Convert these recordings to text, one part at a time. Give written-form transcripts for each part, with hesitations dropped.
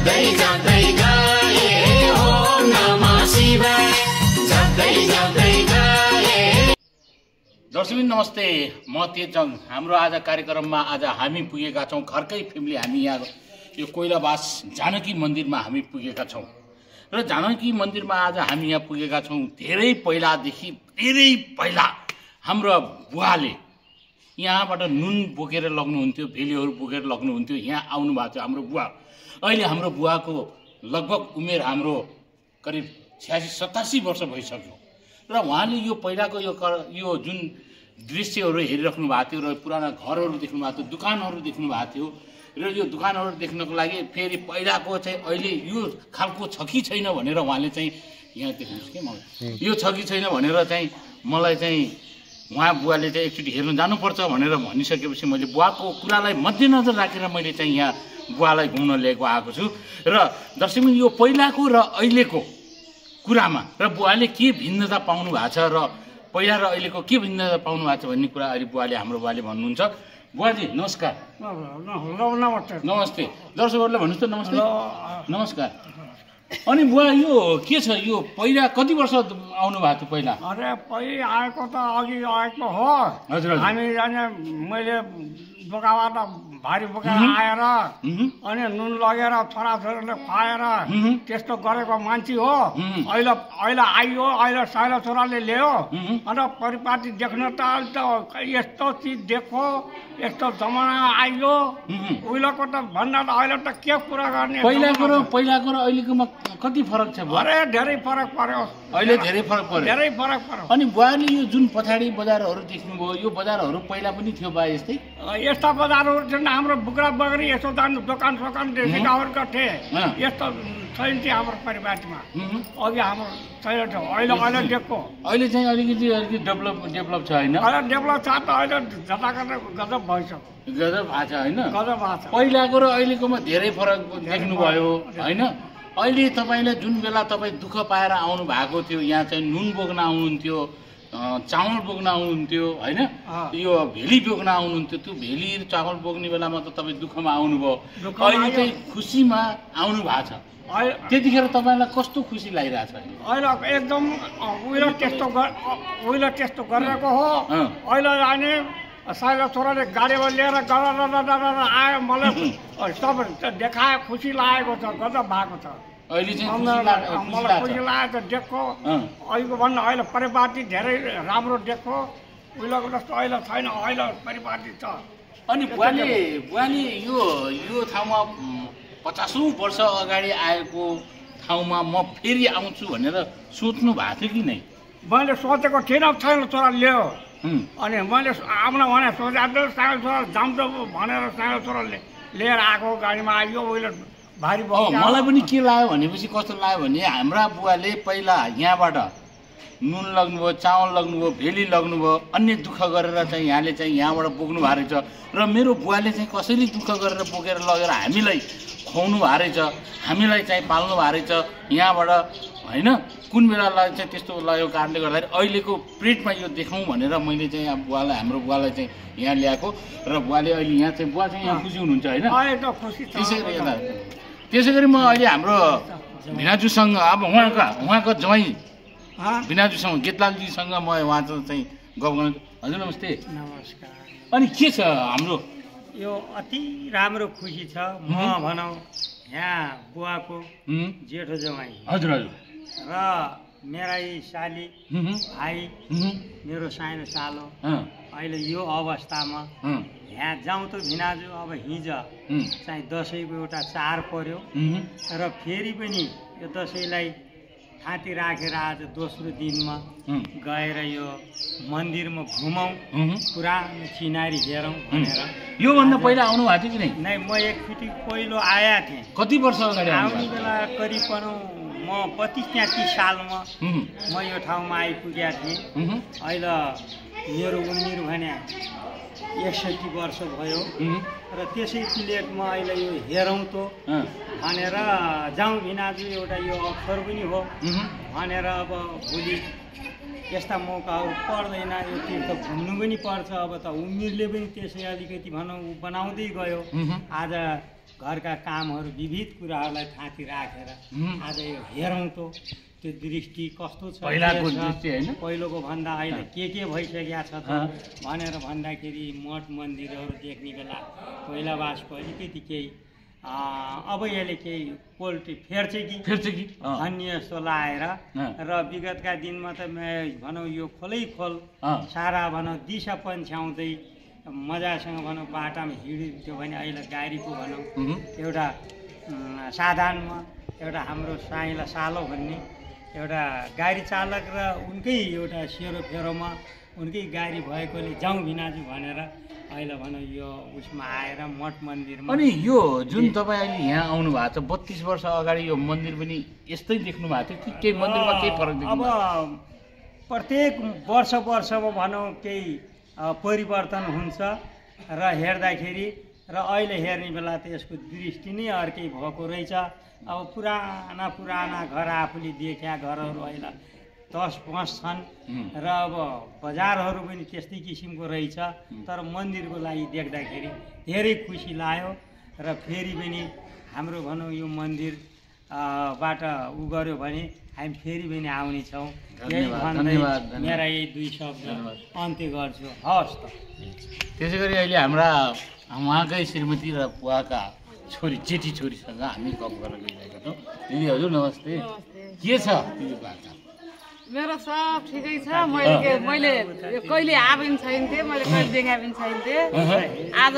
जप्दै जप्दै गए ओम नमः शिवाय जप्दै जप्दै गए। दर्शकबिन नमस्ते, म तेजङ। हाम्रो आज कार्यक्रममा आज हामी पुगेका छौँ, घरकै फ्यामिली हामी यहाँ यो कोइलाबास जानकी मन्दिरमा हामी पुगेका छौँ र जानकी मन्दिरमा आज हामी यहाँ पुगेका छौँ। धेरै पहिला हाम्रो बुवाले यहाँबाट नुन बोकेर लग्नुहुन्थ्यो, भेलीहरू बोकेर लग्नुहुन्थ्यो, यहाँ आउनु भएको थियो हाम्रो बुवा। अहिले हाम्रो बुवाको लगभग उमेर हाम्रो करिब 86-87 वर्ष भइसक्यो र उहाँले यो पहिलाको यो जुन दृश्यहरू हेरिराख्नु भएको थियो र पुराना घरहरू देख्नु भएको थियो, दुकानहरू देख्नु भएको थियो र यो दुकानहरू देख्नको लागि फेरि पहिलाको चाहिँ अहिले यो खालको छ कि छैन भनेर उहाँले चाहिँ यहाँ देख्नुहोस् कि मलाई यो छ कि छैन भनेर चाहिँ मलाई चाहिँ उहाँ बुवाले चाहिँ एकचोटि हेर्न जानुपर्छ भनेर भनिसकेपछि मैले बुवाको कुरालाई मध्यनजर राखेर मैले चाहिँ यहाँ बुवालाई घुम्न लिएको आएको छु। र दर्शकबिन यो पहिलाको र अहिलेको कुरामा र बुवाले के भिन्नता पाउनु भएको छ र पहिला र अहिलेको के भिन्नता पाउनु भएको छ भन्ने कुरा अहिले हाम्रो बुवाले भन्नुहुन्छ। बुवाजी नमस्कार। नमस्ते। दर्शकहरूलाई भन्नुहोस् त नमस्ते। नमस्कार। अनि बुवा यो के छ, यो पहिला कति वर्ष आउनु भएको थियो पहिला? अरे पहिला आएको त अघि आएको हो। हजुर। हामी मैले बोकाबाट भारी बोकेर आएर अनि नुन लगेर छोराछोरीले खुवाएर त्यस्तो गरेको मान्छे हो। अहिले आइयो, अहिले साइला छोराले ल्यायो अन्त परिपाटी देख्न त अहिले त यस्तो चिज देखो, यस्तो जमाना आइयो। उहिलेको त भन्दा त अहिले त के कुरा गर्ने। पहिलाको र अहिलेकोमा कति फरक छ? अरे धेरै फरक पर्यो। अहिले धेरै फरक पर्यो। धेरै फरक पर्यो। अनि बुवाले यो जुन पछाडि बजारहरू देख्नुभयो, यो बजारहरू पहिला पनि थियो बा यस्तै? यस्ता बजारहरू थिएन। हाम्रो बुक्रा बगरी यसो जानु दोकान सोकान देशी गाउँका थिए, यस्तो छैन थियो हाम्रो परिवारमा। अघि हाम्रो छैन थियो। अहिले देखो अहिले चाहिँ अलिकति डेभलप छ होइन? अहिले डेभलप छ त अहिले जताकता गजब भइसक्यो। गजब भएको छ होइन? गजब भएको छ। पहिलाको र अहिलेकोमा धेरै फरक देख्नुभयो होइन? अहिले तपाईँले जुन बेला तपाईँ दुःख पाएर आउनु भएको थियो, यहाँ चाहिँ नुन बोक्न आउनुहुन्थ्यो, चामल बोक्न आउनुहुन्थ्यो होइन, यो भेली बोक्न आउनुहुन्थ्यो। त्यो भेली चामल बोक्ने बेलामा त तपाईँ दुःखमा आउनुभयो, अहिले चाहिँ खुसीमा आउनु भएको छ। त्यतिखेर तपाईँलाई कस्तो खुसी लागिरहेछ? अहिले एकदम उहिले त्यस्तो गरेको हो। अहिले जाने साइला छोराले गाडीमा लिएर आयो, मलाई सब देखायो, खुसी लागेको छ, गजब भएको छ। अहिले चाहिँ मलाई खुसी लागेको छ देखो। अहिलेको भन्दा अहिले परिपाटी धेरै राम्रो देखो। उहिलेको जस्तो अहिले छैन, अहिले परिपाटी छ। अनि बुवाले यो ठाउँमा 50औं वर्ष अगाडि आएको ठाउँमा म फेरि आउँछु भनेर सोच्नु भएको थियो कि नै? मैले सोचेको थिएन, छैन छोरा ल्यायो। अनि मैले आउन भने सोचेको सानो छोरा जान्छ भनेर सानो छोराले लिएर आएको गाडीमा आइयो। उहिले भारी मलाई पनि के लाग्यो भनेपछि कस्तो लाग्यो भने हाम्रा बुवाले पहिला यहाँबाट नुन लग्नुभयो, चामल लग्नुभयो, भेली लग्नुभयो, अन्य दुःख गरेर चाहिँ यहाँबाट बोक्नु भएको रहेछ र मेरो बुवाले चाहिँ कसरी दुःख गरेर बोकेर लगेर हामीलाई खुवाउनु भएको रहेछ, हामीलाई चाहिँ पाल्नु भएको रहेछ यहाँबाट होइन। कुन बेलालाई चाहिँ त्यस्तो लागेको कारणले गर्दाखेरि अहिलेको प्रिन्टमा यो देखाउँ भनेर मैले चाहिँ हाम्रो बुवालाई चाहिँ यहाँ ल्याएको र बुवाले अहिले यहाँ चाहिँ बुवा चाहिँ यहाँ खुसी हुनुहुन्छ होइन? त्यसै गरी म अहिले हाम्रो भिनाजुसँग अब उहाँको ज्वाइँ भिनाजुसँग गेतलालजीसँग म उहाँ चाहिँ गफ गर्नु। हजुर नमस्ते। नमस्कार। अनि के छ हाम्रो यो अति राम्रो खुसी छ। म भनौँ यहाँ बुवाको जेठो ज्वाइँ। हजुर हजुर। र मेरा यी साली भाइ मेरो सानो सालो अहिले यो अवस्थामा यहाँ जाउँ त भिनाजु। अब हिजो चाहिँ दसैँको एउटा चाड पर्यो र फेरि पनि यो दसैँलाई थाँती राखेर आज दोस्रो दिनमा गएर यो मन्दिरमा घुमौँ, पुरानो चिनारी हेरौँ भनेर। योभन्दा पहिला आउनु भएको थियो कि नै? नै, म एकचोटि पहिलो आएका थिएँ। कति वर्ष अगाडि आउने बेला करिब म 32-33 सालमा म यो ठाउँमा आइपुगेका थिएँ। अहिले मेरो उमेर भने 61 वर्ष भयो र त्यसै प्लेटमा अहिले यो हेरौँ त भनेर जाउँ भिनाजु। एउटा यो अवसर पनि हो भनेर अब भोलि यस्ता मौकाहरू पर्दैन, यो तीर्थ घुम्नु पनि पर्छ। अब त उमेरले पनि त्यसै अलिकति भनौँ बनाउँदै गयो। आज घरका कामहरू विविध कुराहरूलाई थाँती राखेर आज यो हेरौँ त त्यो दृष्टि कस्तो छ पहिलाको दृष्टि हैन पहिलोको भन्दा अहिले के भइसकेको छ त भनेर भन्दाखेरि मठ मन्दिरहरू देख्ने बेला कोइलावासको अलिकति केही अब यसले केही पोल्ट्री फेर्छ कि भन्ने जस्तो लागेर र विगतका दिनमा त भनौँ यो खोलै खोल सारा भनौँ दिशा पन्छ्याउँदै मजासँग भनौँ बाटामा हिँड्थ्यो भने अहिले गाडीको भनौँ एउटा साधनमा एउटा हाम्रो साइला सालो भन्ने एउटा गाडी चालक र उनकै एउटा सेरोफेरोमा उनकै गाडी भएकोले जाउँ भिनाजु भनेर अहिले भनौँ यो उसमा आएर मठ मन्दिरमा अनि यो जुन तपाईँ अहिले यहाँ आउनु भएको छ 32 वर्ष अगाडि यो मन्दिर पनि यस्तै देख्नु भएको थियो कि केही मन्दिरमा केही फरक देख्नु अब प्रत्येक वर्षमा भनौँ केही परिवर्तन हुन्छ र हेर्दाखेरि र अहिले हेर्ने बेला त यसको दृष्टि नै अर्कै भएको रहेछ अब पुराना घर आफूले देख्या घरहरू अहिले 10-5 छन् र अब बजारहरू पनि त्यस्तै किसिमको रहेछ तर मन्दिरको लागि देख्दाखेरि धेरै खुसी लाग्यो र फेरि पनि हाम्रो भनौँ यो मन्दिर बाट उ गर्यो भने हामी फेरि पनि आउने छौँ यही भन्दै मेरा यही 2 शब्द अन्त्य गर्छु हवस् त त्यसै गरी अहिले हाम्रा उहाँकै श्रीमती र बुवाका छोरी जेठी छोरीसँग हामी गफ गर्न गइरहेका छौँ दिदी हजुर नमस्ते के छ दिदीको हालचाल मेरो सब ठिकै छ मैले कहिले आए पनि छैन थिएँ मैले कहिले देखा पनि छैन थिएँ आज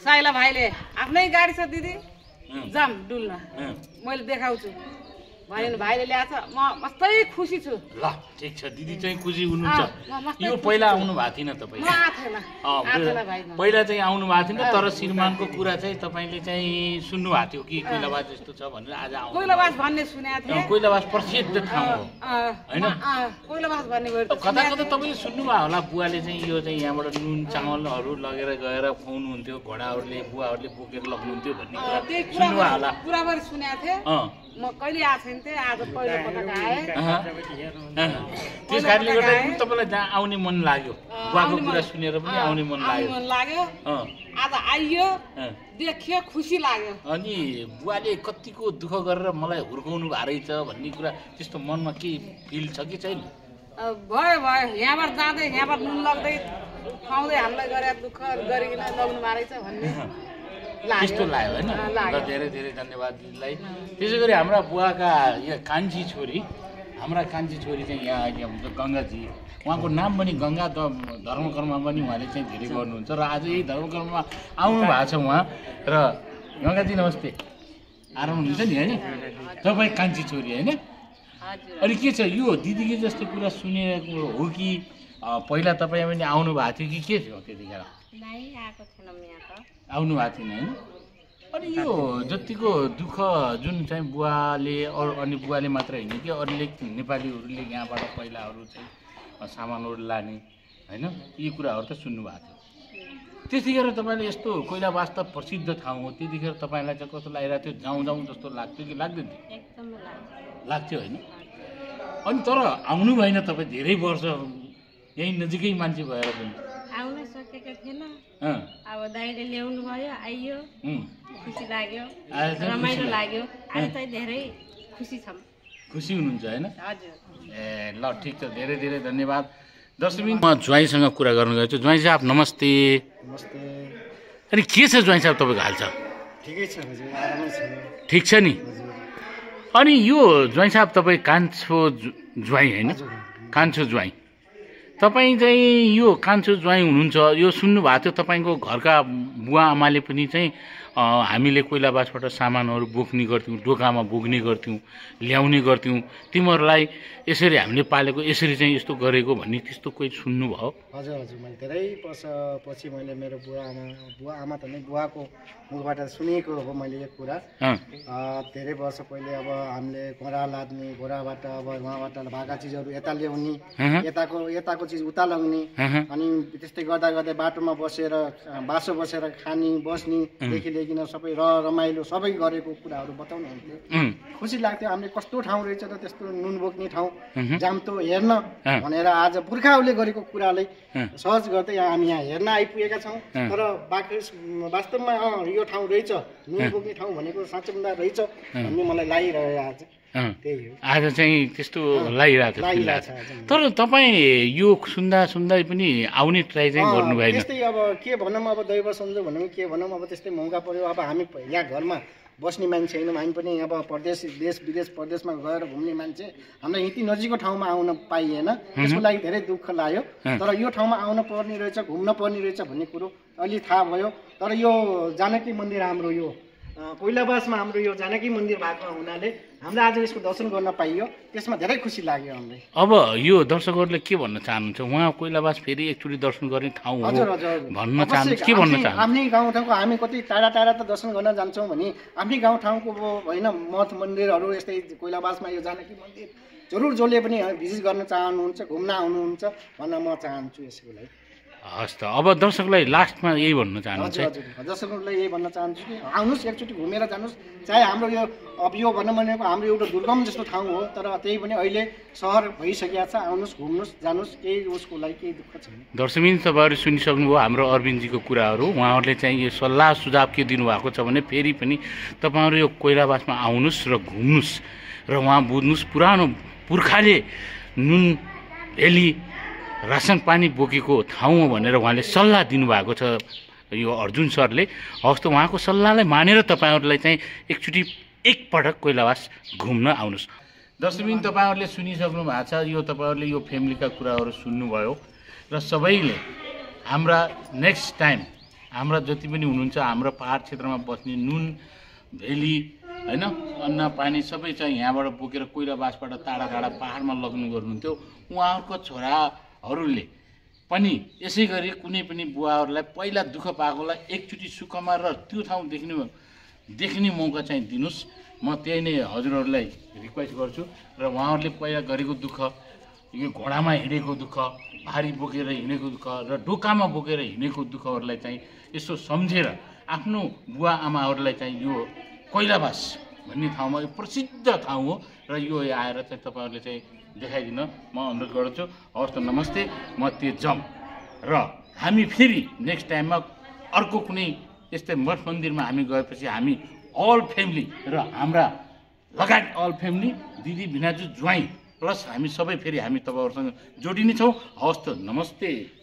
साइला भाइले आफ्नै गाडी छ दिदी जाम डुल्न मैले देखाउँछु भनेर भाइले ल्याएको छ म मस्तै खुसी छु ल ठिक छ दिदी चाहिँ खुसी हुनुहुन्छ यो पहिला आउनु भएको थिएन तपाईँ पहिला चाहिँ आउनु भएको थिएन तर श्रीमानको कुरा चाहिँ तपाईँले चाहिँ सुन्नु भएको थियो कि कोइलावास यस्तो छ भनेर आज आउनु कोइलावास भन्ने सुनेको थिएँ कोइलावास प्रसिद्ध ठाउँ हो हैन कोइलावास भन्ने कता कता तपाईँले सुन्नुभयो होला बुवाले चाहिँ यो चाहिँ यहाँबाट नुन चामलहरू लगेर गएर खुवाउनुहुन्थ्यो घोडाहरूले बुवाहरूले बोकेर लग्नुहुन्थ्यो भन्ने कुरा सुन्नुभयो होला पुराबरी सुनेको थिएँ म कहिले आएको छैन थिएँ आज पहिलोपटक आएँ त्यस कारणले गर्दा पनि तपाईँलाई जहाँ आउने मन लाग्यो बुवाको कुरा सुनेर पनि आउने मन लाग्यो आज आइयो देखियो खुसी लाग्यो अनि बुवाले कतिको दुःख गरेर मलाई हुर्काउनु भएको रहेछ भन्ने कुरा त्यस्तो मनमा के फिल छ कि छैन भयो यहाँबाट जाँदै यहाँबाट नुन लग्दै खुवाउँदै हामीलाई गरे दुःख गरिकन लग्नु भएको रहेछ भन्ने त्यस्तो लाग्यो होइन ल धेरै धेरै धन्यवाद दिदीलाई त्यसै गरी हाम्रा बुवाका यहाँ कान्छी छोरी चाहिँ यहाँ अहिले हुन्छ गङ्गाजी उहाँको नाम पनि गङ्गा धर्मकर्म पनि उहाँले चाहिँ धेरै गर्नुहुन्छ र आज यही धर्मकर्ममा आउनु भएको छ उहाँ र गङ्गाजी नमस्ते आराम हुनुहुन्छ नि होइन तपाईँ कान्छी छोरी होइन अनि के छ यो दिदीले जस्तो कुरा सुनेको हो कि पहिला तपाईँ पनि आउनु भएको थियो कि के थियो त्यतिखेर आउनु भएको थिएन होइन अनि यो जतिको दुःख जुन चाहिँ बुवाले अनि बुवाले मात्र होइन कि अरूले नेपालीहरूले यहाँबाट पहिलाहरू चाहिँ सामानहरू लाने होइन यी कुराहरू त सुन्नुभएको थियो त्यतिखेर तपाईँले यस्तो कोइलावास त प्रसिद्ध ठाउँ हो त्यतिखेर तपाईँलाई चाहिँ कस्तो लागिरहेको थियो जाउँ जस्तो लाग्थ्यो कि लाग्दैन थियो लाग्थ्यो होइन अनि तर आउनु भएन तपाईँ धेरै वर्ष यहीँ नजिकै मान्छे भएर पनि आउन सकेको थिएन अब दाइले ल्याउनु भयो आइयो खुसी लाग्यो रमाइलो लाग्यो आज चाहिँ धेरै खुसी छौँ खुसी हुनुहुन्छ होइन हजुर ए ल ठिक छ धेरै धेरै धन्यवाद दर्शकबिन म ज्वाइँसँग कुरा गर्न गएको छु ज्वाइँ साहब नमस्ते नमस्ते अनि के छ ज्वाइँ साहब तपाईँको हालचाल ठिकै छ हजुर आरामै छ ठिक छ नि अनि यो ज्वाइँ साहब तपाईँ कान्छो ज्वाइँ होइन कान्छो ज्वाइँ तपाईँ चाहिँ यो कान्छो ज्वाइँ हुनुहुन्छ यो सुन्नुभएको थियो तपाईँको घरका बुवा आमाले पनि चाहिँ हामीले कोइलावासबाट सामानहरू बोक्ने गर्थ्यौँ डोकामा बोक्ने गर्थ्यौँ ल्याउने गर्थ्यौँ तिमीहरूलाई यसरी हामीले पालेको यसरी चाहिँ यस्तो गरेको भन्ने त्यस्तो कोही सुन्नुभयो हजुर हजुर मैले धेरै वर्षपछि मैले मेरो बुवा आमा त नै बुवाको मुखबाट सुनेको हो मैले यो कुरा धेरै वर्ष पहिले अब हामीले घोडा लाद्ने घोडाबाट अब उहाँबाट भएका चिजहरू यता ल्याउने यताको चिज उता लग्ने अनि त्यस्तै गर्दा गर्दै बाटोमा बसेर बासो बसेर खाने बस्नेदेखि लिएर बसिकन सबै रमाइलो सबै गरेको कुराहरू बताउनुहुन्थ्यो खुसी लाग्थ्यो हामीले कस्तो ठाउँ रहेछ र त्यस्तो नुन बोक्ने ठाउँ जाम्तो हेर्न भनेर आज पुर्खाहरूले गरेको कुरालाई सहज गर्दै हामी यहाँ हेर्न आइपुगेका छौँ तर वास्तवमा यो ठाउँ रहेछ नुन बोक्ने ठाउँ भनेको साँच्चै भन्दा रहेछ भन्ने मलाई लागिरह्यो आज आज चाहिँ त्यस्तो लागिरहेको थियो तर तपाईँ यो सुन्दै पनि आउने ट्राई चाहिँ गर्नु भएन त्यस्तै अब के भनौँ अब दैव संजोग भनौँ के भनौँ अब त्यस्तै मौका पर्यो अब हामी यहाँ घरमा बस्ने मान्छे हैनौँ हामी पनि अब देश विदेश परदेशमा गएर घुम्ने मान्छे हामीलाई यति नजिकको ठाउँमा आउन पाइएन त्यसको लागि धेरै दुःख लाग्यो तर यो ठाउँमा आउन पर्ने रहेछ घुम्न पर्ने रहेछ भन्ने कुरो अलि थाहा भयो तर यो जानकी मन्दिर हाम्रो यो कोइलाबासमा हाम्रो यो जानकी मन्दिर भएको हुनाले हामीले आज यसको दर्शन गर्न पाइयो त्यसमा धेरै खुसी लाग्यो हामीलाई अब यो दर्शकहरूले के भन्न चाहनुहुन्छ उहाँ कोइलाबास फेरि एकचोटि दर्शन गर्ने ठाउँ हो भन्न चाहनुहुन्छ के भन्न चाहनुहुन्छ आफ्नै गाउँठाउँको हामी कति टाढा टाढा त दर्शन गर्न जान्छौँ भने आफ्नै गाउँठाउँको होइन मठ मन्दिरहरू यस्तै कोइलाबासमा यो जानकी मन्दिर जरुर जसले पनि भिजिट गर्न चाहनुहुन्छ घुम्न आउनुहुन्छ भन्न म चाहन्छु यसको लागि हस् त अब दर्शकलाई लास्टमा यही भन्न चाहनुहुन्छ दर्शकहरूलाई यही भन्न चाहन्छु कि आउनुहोस् एकचोटि घुमेर जानुहोस् चाहे हाम्रो यो अब यो भन्न भनेको हाम्रो एउटा दुर्गम जस्तो ठाउँ हो तर त्यही पनि अहिले सहर भइसकेको छ आउनुहोस् घुम्नुहोस् जानुहोस् केही उसको लागि केही दुःख छैन दर्शकबिन तपाईँहरू सुनिसक्नुभयो हाम्रो अरविन्दजीको कुराहरू उहाँहरूले चाहिँ यो सल्लाह सुझाव के दिनुभएको छ भने फेरि पनि तपाईँहरू यो कोइलाबासमा आउनुहोस् र घुम्नुहोस् र उहाँ बुझ्नुहोस् पुरानो पुर्खाले नुन भेली रासन पानी बोकेको ठाउँ हो भनेर उहाँले सल्लाह दिनुभएको छ यो अर्जुन सरले हवस् त उहाँको सल्लाहलाई मानेर तपाईँहरूलाई चाहिँ एकचोटि एकपटक कोइलाबास घुम्न आउनुहोस् दर्शकबिन तपाईँहरूले सुनिसक्नु भएको छ यो तपाईँहरूले यो फ्यामिलीका कुराहरू सुन्नुभयो र सबैले हाम्रा नेक्स्ट टाइम हाम्रा जति पनि हुनुहुन्छ हाम्रो पहाड क्षेत्रमा बस्ने नुन भेली होइन अन्न पानी सबै चाहिँ यहाँबाट बोकेर कोइलाबासबाट टाढा टाढा पहाडमा लग्नु गर्नुहुन्थ्यो उहाँहरूको छोराहरूले पनि यसै गरी कुनै पनि बुवाहरूलाई पहिला दुःख पाएकोलाई एकचोटि सुखमा र त्यो ठाउँ देख्ने मौका चाहिँ दिनुहोस् म त्यही नै हजुरहरूलाई रिक्वेस्ट गर्छु र उहाँहरूले पहिला गरेको दुःख यो घोडामा हिँडेको दुःख भारी बोकेर हिँडेको दुःख र डोकामा बोकेर हिँडेको दुःखहरूलाई चाहिँ यसो सम्झेर आफ्नो बुवा आमाहरूलाई चाहिँ यो कोइलाबास भन्ने ठाउँमा यो प्रसिद्ध ठाउँ हो र यो आएर चाहिँ तपाईँहरूले चाहिँ देखाइदिन म अनुरोध गर्छु हवस् त नमस्ते म तेजम र हामी फेरि नेक्स्ट टाइममा अर्को कुनै यस्तै मठ मन्दिरमा हामी गएपछि हामी अल फ्यामिली र हाम्रा लगायत अल फ्यामिली दिदी भिनाजु ज्वाइँ प्लस हामी सबै फेरि हामी तपाईँहरूसँग जोडिने छौँ हवस् त नमस्ते।